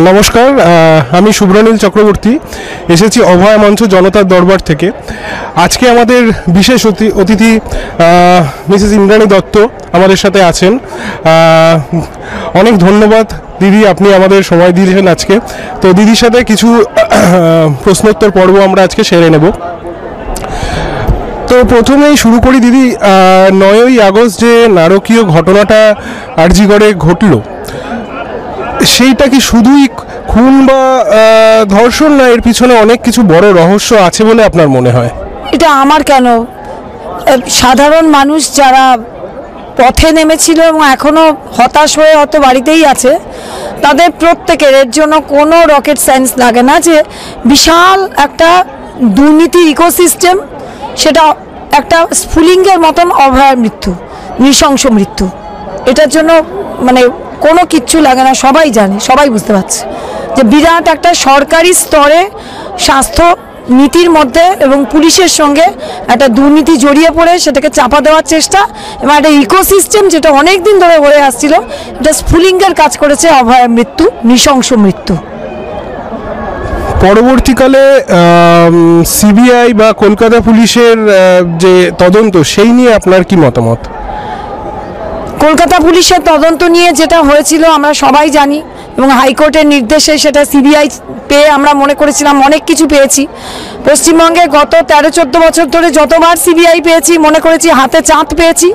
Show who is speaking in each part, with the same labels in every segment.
Speaker 1: নমস্কার, আমি শুভ্রনীল চক্রবর্তী এসেছি অভয় মঞ্চ জনতার দরবার থেকে। আজকে আমাদের বিশেষ অতিথি মিসেস ইন্দ্রাণী দত্ত আমাদের সাথে আছেন। অনেক ধন্যবাদ দিদি, আপনি আমাদের সময় দিয়েছেন আজকে। তো দিদির সাথে কিছু প্রশ্নোত্তর পর্ব আমরা আজকে সেরে নেব। তো প্রথমেই শুরু করি দিদি, 9ই আগস্ট যে নারকীয় ঘটনাটা আরজিগড়ে ঘটল, সেইটা কি শুধুই খুন বা ধর্ষণ, না এর পিছনে অনেক কিছু বড় রহস্য আছে বলে আপনার মনে হয়?
Speaker 2: এটা আমার কেন, সাধারণ মানুষ যারা পথে নেমেছিল এবং এখনও হতাশ হয়ে হয়তো বাড়িতেই আছে, তাদের প্রত্যেকের এর জন্য কোনো রকেট সায়েন্স লাগে না যে বিশাল একটা দুর্নীতি ইকোসিস্টেম, সেটা একটা স্ফুলিঙ্গের মতন অভয়ার মৃত্যু, নৃশংস মৃত্যু। এটার জন্য মানে কোনো কিচ্ছু লাগে না, সবাই জানে, সবাই বুঝতে পারছে যে বিরাট একটা সরকারি স্তরে স্বাস্থ্য নীতির মধ্যে এবং পুলিশের সঙ্গে একটা দুর্নীতি জড়িয়ে পড়ে সেটাকে চাপা দেওয়ার চেষ্টা এবং একটা ইকোসিস্টেম যেটা অনেক দিন ধরে হয়ে আসছিল, এটা স্ফুলিঙ্গের কাজ করেছে অভয়া মৃত্যু, নৃশংস মৃত্যু।
Speaker 1: পরবর্তীকালে সিবিআই বা কলকাতা পুলিশের যে তদন্ত, সেই নিয়ে আপনার কি মতামত?
Speaker 2: কলকাতা পুলিশের তদন্ত নিয়ে যেটা হয়েছিল আমরা সবাই জানি, এবং হাইকোর্টের নির্দেশে সেটা সিবিআই পেয়ে আমরা মনে করেছিলাম অনেক কিছু পেয়েছি। পশ্চিমবঙ্গে গত 13-14 বছর ধরে যতবার সিবিআই পেয়েছি মনে করেছি হাতে চাঁদ পেয়েছি,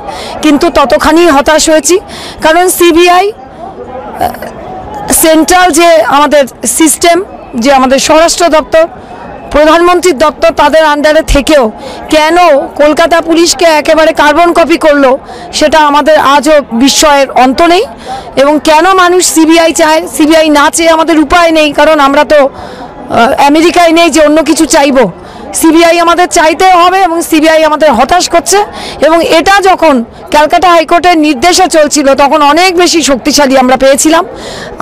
Speaker 2: কিন্তু ততখানি হতাশ হয়েছি। কারণ সিবিআই সেন্ট্রাল যে আমাদের সিস্টেম, যে আমাদের স্বরাষ্ট্র দপ্তর, প্রধানমন্ত্রীর দপ্তর, তাদের আন্ডারে থেকেও কেন কলকাতা পুলিশকে একেবারে কার্বন কপি করলো, সেটা আমাদের আজও বিস্ময়ের অন্ত নেই। এবং কেন মানুষ সিবিআই চায়, সিবিআই না চেয়ে আমাদের উপায় নেই, কারণ আমরা তো আমেরিকায় নেই যে অন্য কিছু চাইবো। সিবিআই আমাদের চাইতে হবে এবং সিবিআই আমাদের হতাশ করছে। এবং এটা যখন ক্যালকাটা হাইকোর্টের নির্দেশে চলছিল তখন অনেক বেশি শক্তিশালী আমরা পেয়েছিলাম।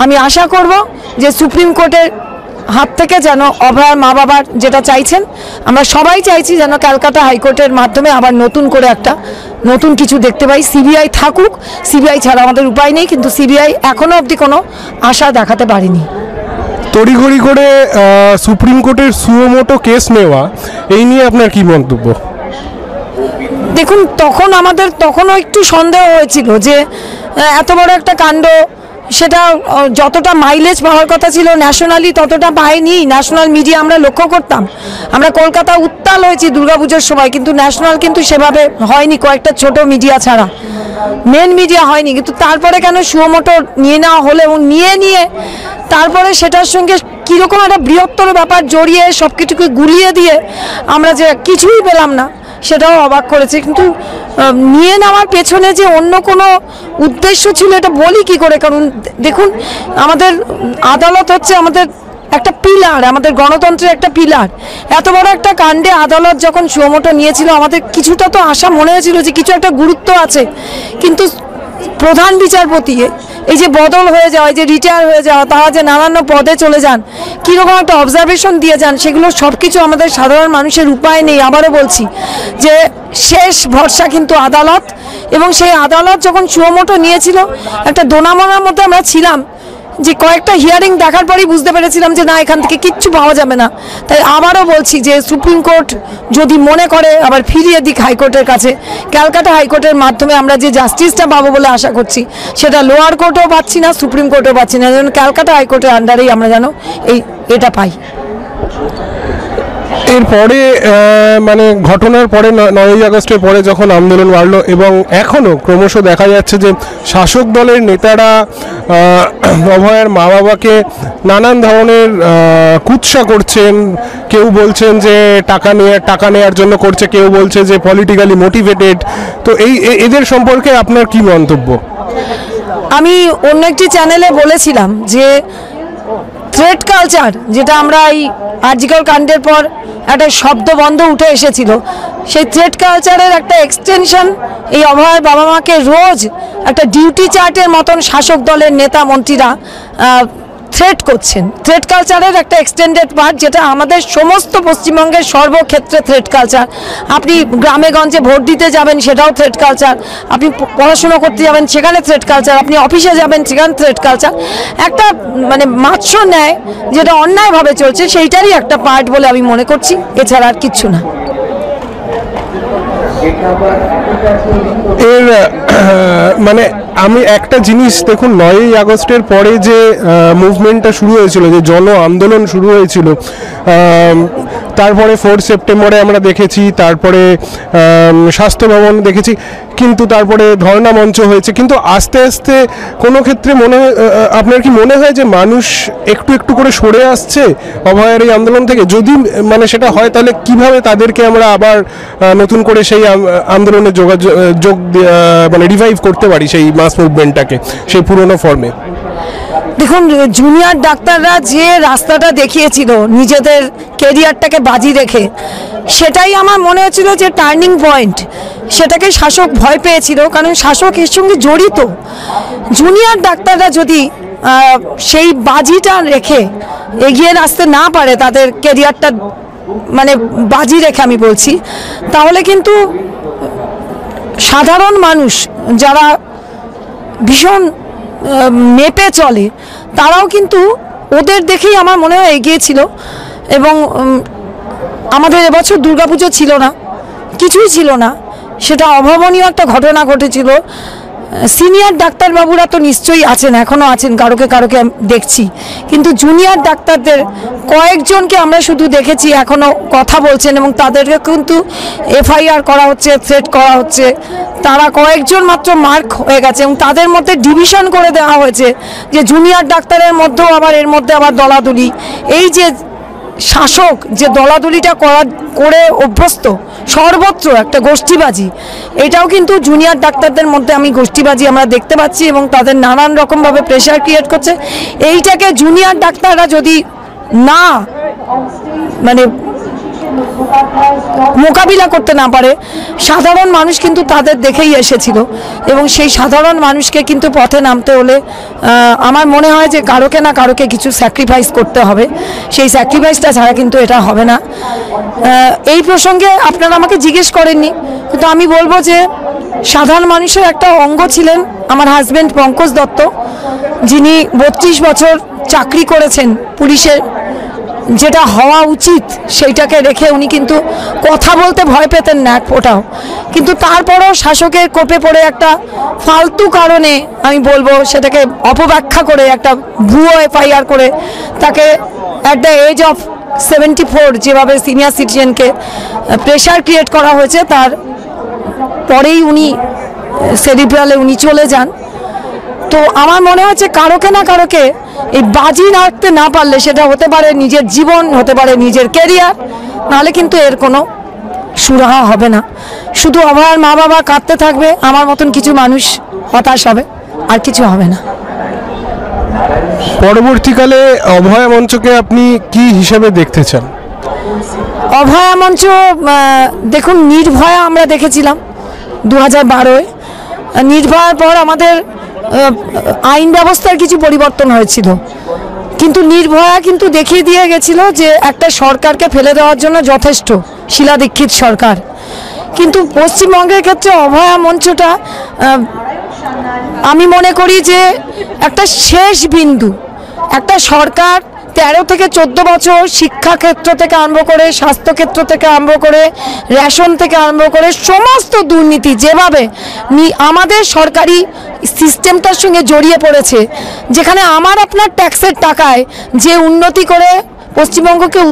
Speaker 2: আমি আশা করব যে সুপ্রিম কোর্টের হাত থেকে যেন অভয়ার মা বাবার যেটা চাইছেন, আমরা সবাই চাইছি যেন ক্যালকাটা হাইকোর্টের মাধ্যমে আবার নতুন করে একটা নতুন কিছু দেখতে পাই। সিবিআই থাকুক, সিবিআই ছাড়া আমাদের উপায় নেই, কিন্তু সিবিআই এখনও অবধি কোনো আশা দেখাতে পারেনি।
Speaker 1: তড়িঘড়ি করে সুপ্রিম কোর্টের সুমোটো কেস নেওয়া, এই নিয়ে আপনার কি মন্তব্য?
Speaker 2: দেখুন, তখনও একটু সন্দেহ হয়েছিল যে এত বড় একটা কাণ্ড, সেটা যতটা মাইলেজ পাওয়ার কথা ছিল ন্যাশনালি ততটা পায়নি। ন্যাশনাল মিডিয়া আমরা লক্ষ্য করতাম, আমরা কলকাতা উত্তাল হয়েছি দুর্গাপুজোর সময়, কিন্তু ন্যাশনাল কিন্তু সেভাবে হয়নি, কয়েকটা ছোট মিডিয়া ছাড়া মেন মিডিয়া হয়নি। কিন্তু তারপরে কেন সুমোটো নিয়ে নেওয়া হলো এবং নিয়ে তারপরে সেটার সঙ্গে কীরকম একটা বৃহত্তর ব্যাপার জড়িয়ে সব কিছুকে গুলিয়ে দিয়ে আমরা যে কিছুই পেলাম না, সেটাও অবাক করেছে। কিন্তু নিয়ে নেওয়ার পেছনে যে অন্য কোনো উদ্দেশ্য ছিল এটা বলি কি করে? কারণ দেখুন, আমাদের আদালত হচ্ছে আমাদের একটা পিলার, আমাদের গণতন্ত্রের একটা পিলার। এত বড় একটা কাণ্ডে আদালত যখন সুমোটো নিয়েছিল, আমাদের কিছুটা তো আশা মনে হয়েছিল যে কিছু একটা গুরুত্ব আছে। কিন্তু প্রধান বিচারপতি এই যে বদল হয়ে যাওয়া, যে রিটায়ার হয়ে যাওয়া, তারা যে নানান পদে চলে যান, কীরকম একটা অবজারভেশন দিয়ে যান, সেগুলো সব কিছু আমাদের সাধারণ মানুষের উপায় নেই। আবারও বলছি যে শেষ ভরসা কিন্তু আদালত, এবং সেই আদালত যখন সুমোটো নিয়েছিল একটা দোনামনার মধ্যে আমরা ছিলাম, যে কয়েকটা হিয়ারিং দেখার পরেই বুঝতে পেরেছিলাম যে না, এখান থেকে কিচ্ছু পাওয়া যাবে না। তাই আবারও বলছি যে সুপ্রিম কোর্ট যদি মনে করে আবার ফিরিয়ে দিক হাইকোর্টের কাছে, ক্যালকাটা হাইকোর্টের মাধ্যমে আমরা যে জাস্টিসটা পাবো বলে আশা করছি, সেটা লোয়ার কোর্টেও পাচ্ছি না, সুপ্রিম কোর্টেও পাচ্ছি না, যেন ক্যালকাটা হাইকোর্টের আন্ডারেই আমরা যেন এটা পাই।
Speaker 1: এরপরে মানে ঘটনার পরে 9ই আগস্টের পরে যখন আন্দোলন বাড়লো এবং এখনও ক্রমশ দেখা যাচ্ছে যে শাসক দলের নেতারা অভয়ার মা বাবাকে নানান ধরনের কুৎসা করছেন। কেউ বলছেন যে টাকা নেওয়ার জন্য করছে, কেউ বলছে যে পলিটিক্যালি মোটিভেটেড। তো এদের সম্পর্কে আপনার কি মন্তব্য?
Speaker 2: আমি অন্য একটি চ্যানেলে বলেছিলাম যে থ্রেট কালচার, যেটা আমরা এই আরজিকর কাণ্ডের পর একটা শব্দবন্ধ উঠে এসেছিল, সেই থ্রেট কালচারের একটা এক্সটেনশন এই অভয়ের বাবা মাকে রোজ একটা ডিউটি চার্টের মতন শাসক দলের নেতা মন্ত্রীরা থ্রেট করছেন। থ্রেট কালচারের একটা এক্সটেন্ডেড পার্ট, যেটা আমাদের সমস্ত পশ্চিমবঙ্গের সর্বক্ষেত্রে থ্রেট কালচার। আপনি গ্রামে গঞ্জে ভোট দিতে যাবেন, সেটাও থ্রেট কালচার। আপনি পড়াশোনা করতে যাবেন, সেখানে থ্রেট কালচার। আপনি অফিসে যাবেন, সেখানে থ্রেট কালচার। একটা মানে মাৎস্য ন্যায় যেটা অন্যায়ভাবে চলছে, সেইটারই একটা পার্ট বলে আমি মনে করছি, এছাড়া আর কিচ্ছু না।
Speaker 1: এর মানে আমি একটা জিনিস দেখুন, 9ই আগস্টের পরে যে মুভমেন্টটা শুরু হয়েছিল, যে জন আন্দোলন শুরু হয়েছিল, তারপরে 4 সেপ্টেম্বরে আমরা দেখেছি, তারপরে স্বাস্থ্য ভবন দেখেছি, কিন্তু তারপরে ধর্ণা মঞ্চ হয়েছে, কিন্তু আস্তে আস্তে কোনো ক্ষেত্রে মনে হয়, আপনার কি মনে হয় যে মানুষ একটু একটু করে সরে আসছে অভয়ার এই আন্দোলন থেকে? যদি মানে সেটা হয়, তাহলে কিভাবে তাদেরকে আমরা আবার নতুন করে সেই আন্দোলনে যোগ মানে রিভাইভ করতে পারি সেই মাস মুভমেন্টটাকে সেই পুরনো ফর্মে?
Speaker 2: দেখুন, জুনিয়র ডাক্তাররা যে রাস্তাটা দেখিয়েছিল নিজেদের কেরিয়ারটাকে বাজি রেখে, সেটাই আমার মনে হচ্ছিল যে টার্নিং পয়েন্ট। সেটাকে শাসক ভয় পেয়েছিল, কারণ শাসক এর সঙ্গে জড়িত। জুনিয়র ডাক্তাররা যদি সেই বাজিটা রেখে এগিয়ে আসতে না পারে, তাদের কেরিয়ারটা মানে বাজি রেখে আমি বলছি, তাহলে কিন্তু সাধারণ মানুষ যারা ভীষণ মেপে চলে, তারাও কিন্তু ওদের দেখেই আমার মনে হয় এগিয়েছিল। এবং আমাদের এবছর দুর্গাপুজো ছিল না, কিছুই ছিল না, সেটা অভাবনীয় একটা ঘটনা ঘটেছিল। সিনিয়র ডাক্তারবাবুরা তো নিশ্চয়ই আছেন, এখনও আছেন, কারোকে দেখছি, কিন্তু জুনিয়র ডাক্তারদের কয়েকজনকে আমরা শুধু দেখেছি এখনও কথা বলছেন, এবং তাদেরকে কিন্তু এফআইআর করা হচ্ছে, থ্রেট করা হচ্ছে। তারা কয়েকজন মাত্র মার্ক হয়ে গেছে, এবং তাদের মধ্যে ডিভিশন করে দেওয়া হয়েছে যে জুনিয়র ডাক্তারের মধ্যেও আবার এর মধ্যে আবার দলাদলি। এই যে শাসক যে দলাদলিটা করে অভ্যস্ত, সর্বত্র একটা গোষ্ঠীবাজি, এটাও কিন্তু জুনিয়র ডাক্তারদের মধ্যে আমি গোষ্ঠীবাজি আমরা দেখতে পাচ্ছি, এবং তাদের নানান রকমভাবে প্রেশার ক্রিয়েট করছে। এইটাকে জুনিয়র ডাক্তাররা যদি না মানে মোকাবিলা করতে না পারে, সাধারণ মানুষ কিন্তু তাদের দেখেই এসেছিল, এবং সেই সাধারণ মানুষকে কিন্তু পথে নামতে হলে আমার মনে হয় যে কারোকে না কারোকে কিছু স্যাক্রিফাইস করতে হবে। সেই স্যাক্রিফাইসটা ছাড়া কিন্তু এটা হবে না। এই প্রসঙ্গে আপনারা আমাকে জিজ্ঞেস করেননি, কিন্তু আমি বলবো যে সাধারণ মানুষের একটা অঙ্গ ছিলেন আমার হাজব্যান্ড পঙ্কজ দত্ত, যিনি 32 বছর চাকরি করেছেন পুলিশের, যেটা হওয়া উচিত সেইটাকে রেখে উনি কিন্তু কথা বলতে ভয় পেতেন না এক ফোঁটাও। কিন্তু তারপরেও শাসকের কোপে পড়ে একটা ফালতু কারণে, আমি বলবো সেটাকে অপব্যাখ্যা করে, একটা ভুয়ো এফআইআর করে তাকে অ্যাট দ্য এজ অফ 74 যেভাবে সিনিয়র সিটিজেনকে প্রেশার ক্রিয়েট করা হয়েছে, তার পরেই উনি সেরিব্রালে উনি চলে যান। তো আমার মনে হচ্ছে কারোকে না কারোকে এই বাজি রাখতে না পারলে, সেটা হতে পারে নিজের জীবন, হতে পারে নিজের কেরিয়ার, নাহলে কিন্তু এর কোনো সুরাহা হবে না। শুধু অভয়ার মা বাবা কাঁদতে থাকবে, আমার মতন কিছু মানুষ হতাশ হবে, আর কিছু হবে না।
Speaker 1: পরবর্তীকালে অভয়া মঞ্চকে আপনি কি হিসাবে দেখতে চান?
Speaker 2: অভয়া মঞ্চ, দেখুন, নির্ভয়া আমরা দেখেছিলাম 2012-এ। নির্ভয়ার পর আমাদের আইন ব্যবস্থার কিছু পরিবর্তন হয়েছিল, কিন্তু নির্ভয়া কিন্তু দেখিয়ে দিয়ে গেছিল যে একটা সরকারকে ফেলে দেওয়ার জন্য যথেষ্ট, শীলা দীক্ষিত সরকার। কিন্তু পশ্চিমবঙ্গের ক্ষেত্রে অভয়া মঞ্চটা আমি মনে করি যে একটা শেষ বিন্দু। একটা সরকার 13 থেকে 14 বছর শিক্ষাক্ষেত্র থেকে আরম্ভ করে, স্বাস্থ্যক্ষেত্র থেকে আরম্ভ করে, রেশন থেকে আরম্ভ করে সমস্ত দুর্নীতি যেভাবে আমাদের সরকারি সিস্টেমটার সঙ্গে জড়িয়ে পড়েছে, যেখানে আমার আপনার ট্যাক্সের টাকায় যে উন্নতি করে পশ্চিমবঙ্গকে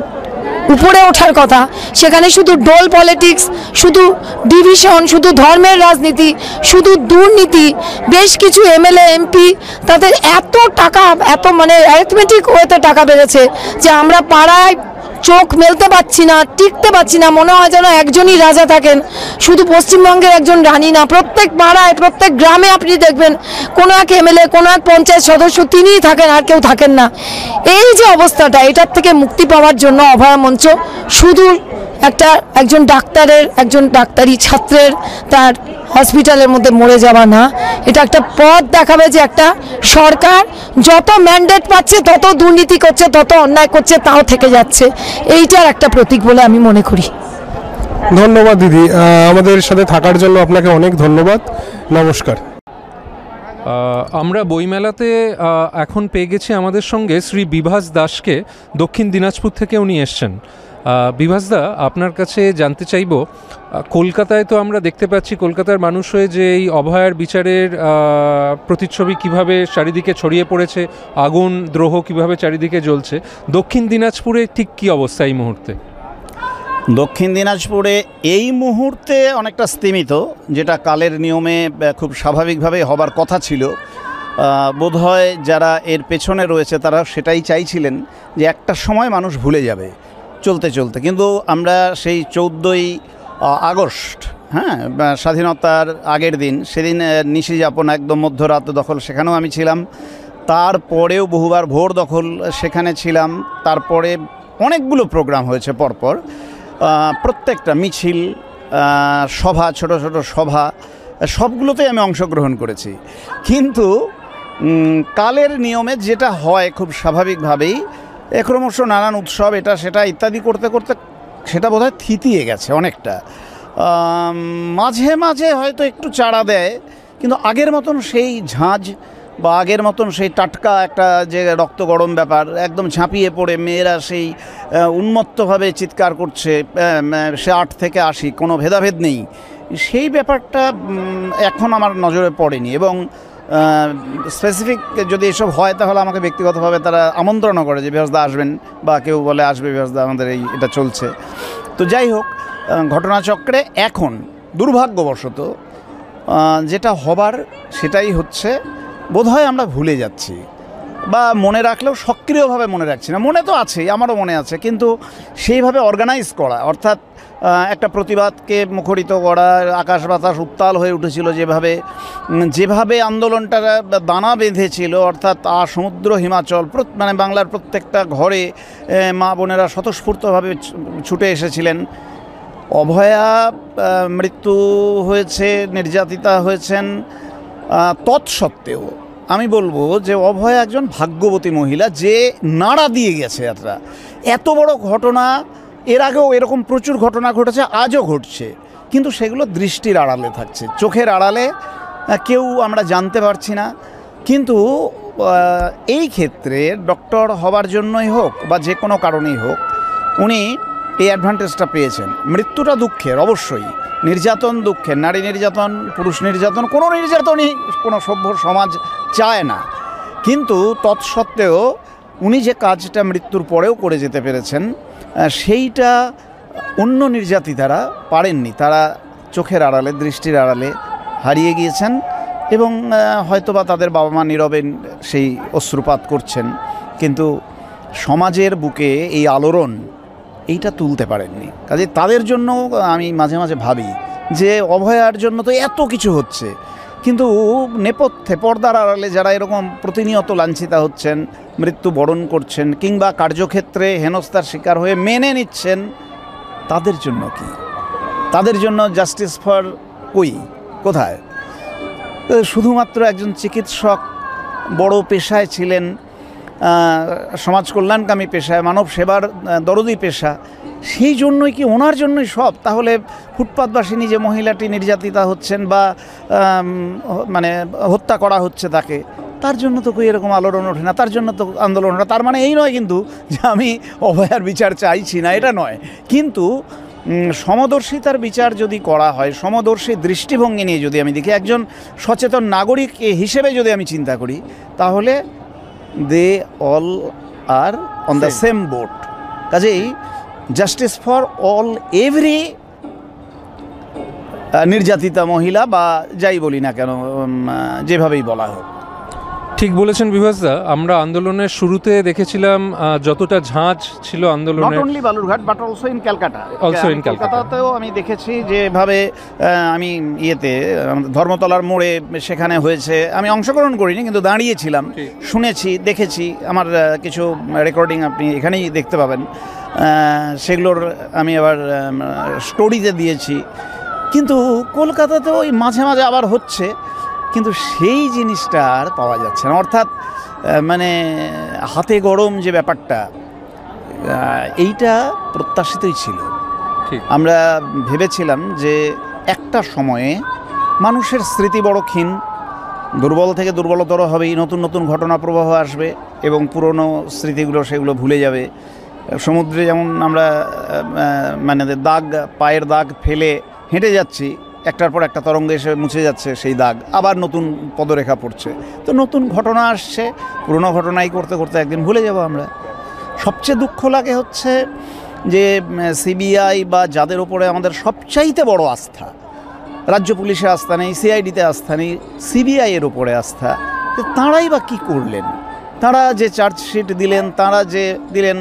Speaker 2: উপরে ওঠার কথা, সেখানে শুধু ডোল পলিটিক্স, শুধু ডিভিশন, শুধু ধর্মের রাজনীতি, শুধু দুর্নীতি। বেশ কিছু এমএলএ এমপি তাদের এত টাকা, এত মানে অ্যারিথমেটিক ওয়েতে টাকা বেড়েছে যে আমরা পাড়ায় চোখ মেলতে পারছি না, টিকতে পারছি না। মনে হয় যেন একজনই রাজা থাকেন, শুধু পশ্চিমবঙ্গের একজন রানী না, প্রত্যেক পাড়ায় প্রত্যেক গ্রামে আপনি দেখবেন কোনো এক এমএলএ, কোনো এক পঞ্চায়েত সদস্য তিনিই থাকেন, আর কেউ থাকেন না। এই যে অবস্থাটা, এটার থেকে মুক্তি পাওয়ার জন্য অভয়া মঞ্চ শুধু একজন ডাক্তারি ছাত্রের তার হসপিটালের মধ্যে মরে যাওয়া না, এটা একটা পথ দেখাবে যে একটা সরকার যত ম্যান্ডেট পাচ্ছে তত দুর্নীতি করছে, তত অন্যায় করছে, তাও থেকে যাচ্ছে। এইটার একটা প্রতীক বলে আমি মনে করি।
Speaker 1: ধন্যবাদ দিদি, আমাদের সাথে থাকার জন্য আপনাকে অনেক ধন্যবাদ। নমস্কার।
Speaker 3: আমরা বইমেলাতে এখন পেয়ে গেছি আমাদের সঙ্গে শ্রী বিভাস দাসকে, দক্ষিণ দিনাজপুর থেকে উনি এসছেন। বিভাসদা, আপনার কাছে জানতে চাইব, কলকাতায় তো আমরা দেখতে পাচ্ছি কলকাতার মানুষ হয়ে যে এই অভয়ার বিচারের প্রতিচ্ছবি কিভাবে চারিদিকে ছড়িয়ে পড়েছে, আগুন দ্রোহ কিভাবে চারিদিকে জ্বলছে, দক্ষিণ দিনাজপুরে ঠিক কী অবস্থা এই মুহূর্তে?
Speaker 4: দক্ষিণ দিনাজপুরে এই মুহূর্তে অনেকটা স্তিমিত, যেটা কালের নিয়মে খুব স্বাভাবিকভাবে হবার কথা ছিল। বোধহয় যারা এর পেছনে রয়েছে তারা সেটাই চাইছিলেন যে একটা সময় মানুষ ভুলে যাবে চলতে চলতে, কিন্তু আমরা সেই 14ই আগস্ট, স্বাধীনতার আগের দিন, সেদিন নিশি যাপন একদম মধ্যরাত দখল, সেখানেও আমি ছিলাম। তারপরেও বহুবার ভোর দখল সেখানে ছিলাম। তারপরে অনেকগুলো প্রোগ্রাম হয়েছে পরপর, প্রত্যেকটা মিছিল, সভা, ছোট ছোট সভা, সবগুলোতেই আমি অংশগ্রহণ করেছি। কিন্তু কালের নিয়মে যেটা হয় খুব স্বাভাবিকভাবেই, ক্রমশ নানান উৎসব এটা সেটা ইত্যাদি করতে করতে সেটা বোধহয় থিতিয়ে গেছে অনেকটা। মাঝে মাঝে হয়তো একটু চাড়া দেয়, কিন্তু আগের মতন সেই ঝাঁঝ বা আগের মতন সেই টাটকা একটা যে রক্ত গরম ব্যাপার, একদম ঝাঁপিয়ে পড়ে মেয়েরা সেই উন্মত্তভাবে চিৎকার করছে, সে 8 থেকে 80 কোনো ভেদাভেদ নেই, সেই ব্যাপারটা এখন আমার নজরে পড়েনি। এবং স্পেসিফিক যদি এসব হয় তাহলে আমাকে ব্যক্তিগতভাবে তারা আমন্ত্রণও করে যে বিভাসদা আসবেন, বা কেউ বলে আসবে বিভাসদা, আমাদের এটা চলছে। তো যাই হোক, ঘটনাচক্রে এখন দুর্ভাগ্যবশত যেটা হবার সেটাই হচ্ছে, বোধহয় আমরা ভুলে যাচ্ছি, বা মনে রাখলেও সক্রিয়ভাবে মনে রাখছি না। মনে তো আছেই, আমারও মনে আছে, কিন্তু সেইভাবে অর্গানাইজ করা, অর্থাৎ একটা প্রতিবাদকে মুখরিত করা, আকাশ বাতাস উত্তাল হয়ে উঠেছিল যেভাবে আন্দোলনটা দানা বেঁধেছিল, অর্থাৎ সমুদ্র হিমাচল, মানে বাংলার প্রত্যেকটা ঘরে মা বোনেরা স্বতঃস্ফূর্তভাবে ছুটে এসেছিলেন। অভয়া মৃত্যু হয়েছে, নির্যাতিতা হয়েছেন, তৎসত্ত্বেও আমি বলবো যে অভয়া একজন ভাগ্যবতী মহিলা, যে নাড়া দিয়ে গেছে। এত বড় ঘটনা, এর আগেও এরকম প্রচুর ঘটনা ঘটেছে, আজও ঘটছে, কিন্তু সেগুলো দৃষ্টির আড়ালে থাকছে, চোখের আড়ালে, কেউ আমরা জানতে পারছি না। কিন্তু এই ক্ষেত্রে ডক্টর হবার জন্যই হোক বা যে কোনো কারণেই হোক, উনি এই অ্যাডভান্টেজটা পেয়েছেন। মৃত্যুটা দুঃখের, অবশ্যই, নির্যাতন দুঃখের, নারী নির্যাতন, পুরুষ নির্যাতন, কোনো নির্যাতনই কোনো সভ্য সমাজ চায় না, কিন্তু তৎসত্ত্বেও উনি যে কাজটা মৃত্যুর পরেও করে যেতে পেরেছেন, সেইটা অন্য নির্যাতিতারা পারেননি। তারা চোখের আড়ালে, দৃষ্টির আড়ালে হারিয়ে গিয়েছেন, এবং হয়তোবা তাদের বাবা মা নীরবে সেই অশ্রুপাত করছেন, কিন্তু সমাজের বুকে এই আলোড়ন এইটা তুলতে পারেননি। কাজে তাদের জন্য আমি মাঝে মাঝে ভাবি যে অভয়ার জন্য তো এত কিছু হচ্ছে, কিন্তু নেপথ্যে পর্দার আড়ালে যারা এরকম প্রতিনিয়ত লাঞ্ছিতা হচ্ছেন, মৃত্যু বরণ করছেন, কিংবা কার্যক্ষেত্রে হেনস্থার শিকার হয়ে মেনে নিচ্ছেন, তাদের জন্য কি? তাদের জন্য জাস্টিস ফর কোথায়? শুধুমাত্র একজন চিকিৎসক বড় পেশায় ছিলেন, সমাজ কল্যাণকামী পেশায়, মানব সেবার দরদি পেশা, সেই জন্যই কি ওনার জন্যই সব? তাহলে ফুটপাতবাসিনী যে মহিলাটি নির্যাতিতা হচ্ছেন বা মানে হত্যা করা হচ্ছে তাকে, তার জন্য তো কই এরকম আলোড়ন ওঠে না, তার জন্য তো আন্দোলন ওঠে। তার মানে এই নয় কিন্তু যে আমি অভয়ার বিচার চাইছি না, এটা নয়, কিন্তু সমদর্শিতার বিচার যদি করা হয়, সমদর্শী দৃষ্টিভঙ্গি নিয়ে যদি আমি দেখি, একজন সচেতন নাগরিক হিসেবে যদি আমি চিন্তা করি, তাহলে they all are on the same boat. কাজেই জাস্টিস ফর অল, এভরি নির্যাতিতা মহিলা, বা যাই বলি না কেন, যেভাবেই বলা হোক।
Speaker 3: ঠিক বলেছেন বিভাসদা, আমরা আন্দোলনের শুরুতে দেখেছিলাম যতটা ঝাঁজ ছিল
Speaker 4: নট
Speaker 3: আন্দোলনের,
Speaker 4: only Balurghat but also in Calcutta.
Speaker 3: Also in Calcutta.
Speaker 4: কলকাতাতেও আমি দেখেছি যেভাবে আমি ধর্মতলার মোড়ে সেখানে হয়েছে, আমি অংশগ্রহণ করিনি কিন্তু দাঁড়িয়েছিলাম, শুনেছি, দেখেছি। আমার কিছু রেকর্ডিং আপনি এখানেই দেখতে পাবেন, সেগুলোর আমি আবার স্টোরিতে দিয়েছি। কিন্তু কলকাতাতেও ওই মাঝে মাঝে আবার হচ্ছে, কিন্তু সেই জিনিসটা আর পাওয়া যাচ্ছে না। অর্থাৎ মানে হাতে গরম যে ব্যাপারটা, এইটা প্রত্যাশিতই ছিল।
Speaker 3: ঠিক।
Speaker 4: আমরা ভেবেছিলাম যে একটা সময়ে মানুষের স্মৃতি বড় ক্ষীণ, দুর্বল থেকে দুর্বলতর হবেই, নতুন নতুন ঘটনা প্রবাহ আসবে এবং পুরনো স্মৃতিগুলো সেগুলো ভুলে যাবে। সমুদ্রে যেমন আমরা মানে দাগ, পায়ের দাগ ফেলে হেঁটে যাচ্ছি, একটার পর একটা তরঙ্গ এসে মুছে যাচ্ছে সেই দাগ, আবার নতুন পদরেখা পড়ছে। তো নতুন ঘটনা আসছে, পুরনো ঘটনাই করতে করতে একদিন ভুলে যাব আমরা। সবচেয়ে দুঃখ লাগে হচ্ছে যে সিবিআই বা যাদের ওপরে আমাদের সবচাইতে বড় আস্থা, রাজ্য পুলিশে আস্থা নেই, সিআইডিতে আস্থা নেই, সিবিআইয়ের ওপরে আস্থা, তাঁরাই বা কী করলেন? তাঁরা যে চার্জশিট দিলেন, তাঁরা যে দিলেন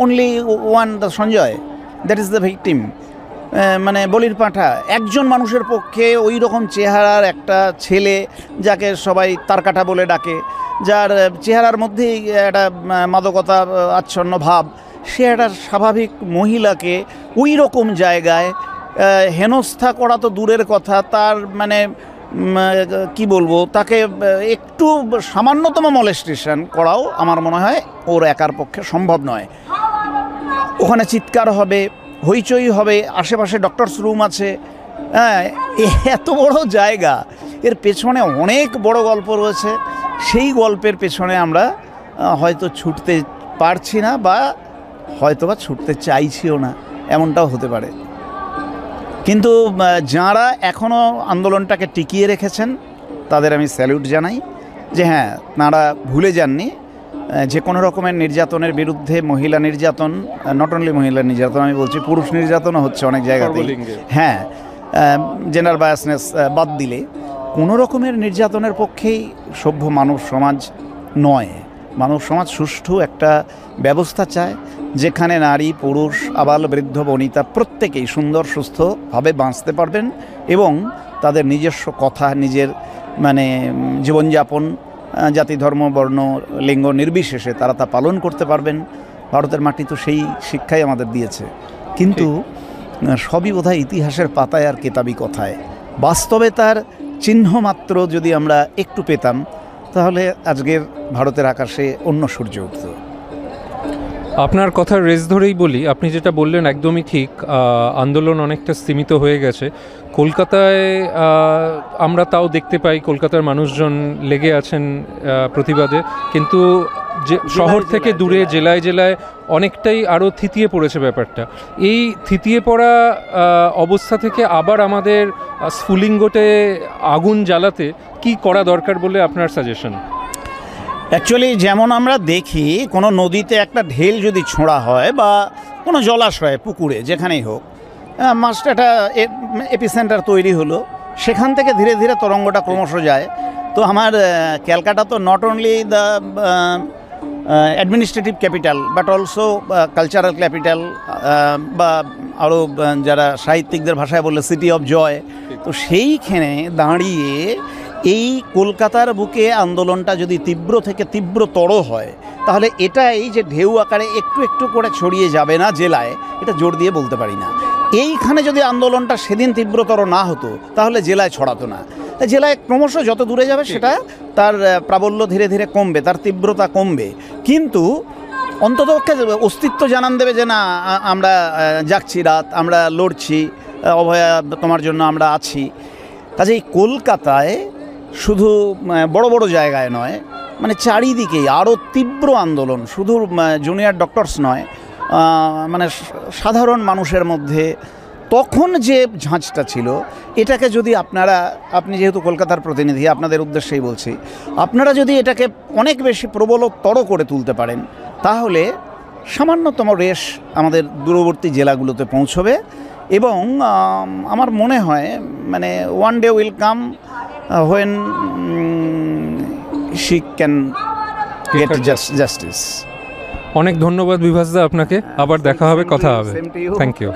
Speaker 4: only one, the Sanjay, that is the victim, মানে বলির পাঁঠা। একজন মানুষের পক্ষে ওই রকম চেহারার একটা ছেলে, যাকে সবাই তারকাটা বলে ডাকে, যার চেহারার মধ্যেই একটা মাদকতা আচ্ছন্ন ভাব, সে একটা স্বাভাবিক মহিলাকে ওই রকম জায়গায় হেনস্থা করা তো দূরের কথা, তার মানে কি বলবো, তাকে একটু সামান্যতম মলেস্টেশন করাও আমার মনে হয় ওর একার পক্ষে সম্ভব নয়। ওখানে চিৎকার হবে, হইচই হবে, আশেপাশে ডক্টরস রুম আছে, হ্যাঁ, এত বড় জায়গা, এর পেছনে অনেক বড় গল্প রয়েছে। সেই গল্পের পেছনে আমরা হয়তো ছুটতে পারছি না, বা হয়তো বা ছুটতে চাইছিও না, এমনটাও হতে পারে। কিন্তু যাঁরা এখনও আন্দোলনটাকে টিকিয়ে রেখেছেন তাদের আমি স্যালুট জানাই, যে হ্যাঁ, তাঁরা ভুলে যাননি। যে কোনো রকমের নির্যাতনের বিরুদ্ধে, মহিলা নির্যাতন, নট অনলি মহিলা নির্যাতন, আমি বলছি পুরুষ নির্যাতনও হচ্ছে অনেক জায়গাতেই, হ্যাঁ, জেন্ডার বায়াসনেস বাদ দিলে কোনো রকমের নির্যাতনের পক্ষেই সভ্য মানব সমাজ নয়। মানব সমাজ সুষ্ঠু একটা ব্যবস্থা চায়, যেখানে নারী, পুরুষ, আবাল, বৃদ্ধ, বনিতা প্রত্যেকেই সুন্দর সুস্থভাবে বাঁচতে পারবেন এবং তাদের নিজস্ব কথা, নিজের মানে জীবনযাপন, জাতি, ধর্ম, বর্ণ, লিঙ্গ নির্বিশেষে তারা তা পালন করতে পারবেন। ভারতের মাটি তো সেই শিক্ষাই আমাদের দিয়েছে। কিন্তু সবই বোধহয় ইতিহাসের পাতায় আর কেতাবি কথায়। বাস্তবে তার চিহ্ন মাত্র যদি আমরা একটু পেতাম, তাহলে আজকের ভারতের আকাশে অন্য সূর্য উঠত।
Speaker 3: আপনার কথার রেস ধরেই বলি, আপনি যেটা বললেন একদমই ঠিক। আন্দোলন অনেকটা স্তীমিত হয়ে গেছে। কলকাতায় আমরা তাও দেখতে পাই, কলকাতার মানুষজন লেগে আছেন প্রতিবাদে, কিন্তু যে শহর থেকে দূরে জেলায় জেলায় অনেকটাই আরও থিতিয়ে পড়েছে ব্যাপারটা। এই থিতিয়ে পড়া অবস্থা থেকে আবার আমাদের স্ফুলিঙ্গতে আগুন জ্বালাতে কি করা দরকার বলে আপনার সাজেশন?
Speaker 4: অ্যাকচুয়ালি যেমন আমরা দেখি, কোনো নদীতে একটা ঢেল যদি ছোঁড়া হয় বা কোনো জলাশয়ে, পুকুরে, যেখানেই হোক, মাস্ট একটা এপিসেন্টার তৈরি হলো, সেখান থেকে ধীরে ধীরে তরঙ্গটা ক্রমশ যায়। তো আমার ক্যালকাটা তো not only the administrative capital but also cultural capital, বা আরও যারা সাহিত্যিকদের ভাষায় বললে সিটি অফ জয়। তো সেইখানে দাঁড়িয়ে এই কলকাতার বুকে আন্দোলনটা যদি তীব্র থেকে তীব্রতর হয়, তাহলে এটা এই যে ঢেউ আকারে একটু একটু করে ছড়িয়ে যাবে না জেলায়, এটা জোর দিয়ে বলতে পারি না। এইখানে যদি আন্দোলনটা সেদিন তীব্রতর না হতো, তাহলে জেলায় ছড়াতো না। জেলায় ক্রমশ যত দূরে যাবে সেটা তার প্রাবল্য ধীরে ধীরে কমবে, তার তীব্রতা কমবে, কিন্তু অন্ততপক্ষে অস্তিত্ব জানান দেবে যে না, আমরা জাগছি রাত, আমরা লড়ছি, অভয়া তোমার জন্য আমরা আছি। কাজেই কলকাতায় শুধু বড় বড় জায়গায় নয়, মানে চারিদিকেই আরও তীব্র আন্দোলন, শুধু জুনিয়র ডক্টরস নয়, মানে সাধারণ মানুষের মধ্যে তখন যে ঝাঁঝটা ছিল, এটাকে যদি আপনি যেহেতু কলকাতার প্রতিনিধি, আপনাদের উদ্দেশ্যেই বলছি, আপনারা যদি এটাকে অনেক বেশি প্রবলতর করে তুলতে পারেন, তাহলে সামান্যতম রেশ আমাদের দূরবর্তী জেলাগুলোতে পৌঁছবে। এবং আমার মনে হয় মানে one day will come when she can get justice.
Speaker 3: অনেক ধন্যবাদ বিভাসদা আপনাকে, আবার দেখা হবে, কথা হবে।
Speaker 4: Same to you.
Speaker 3: Thank you.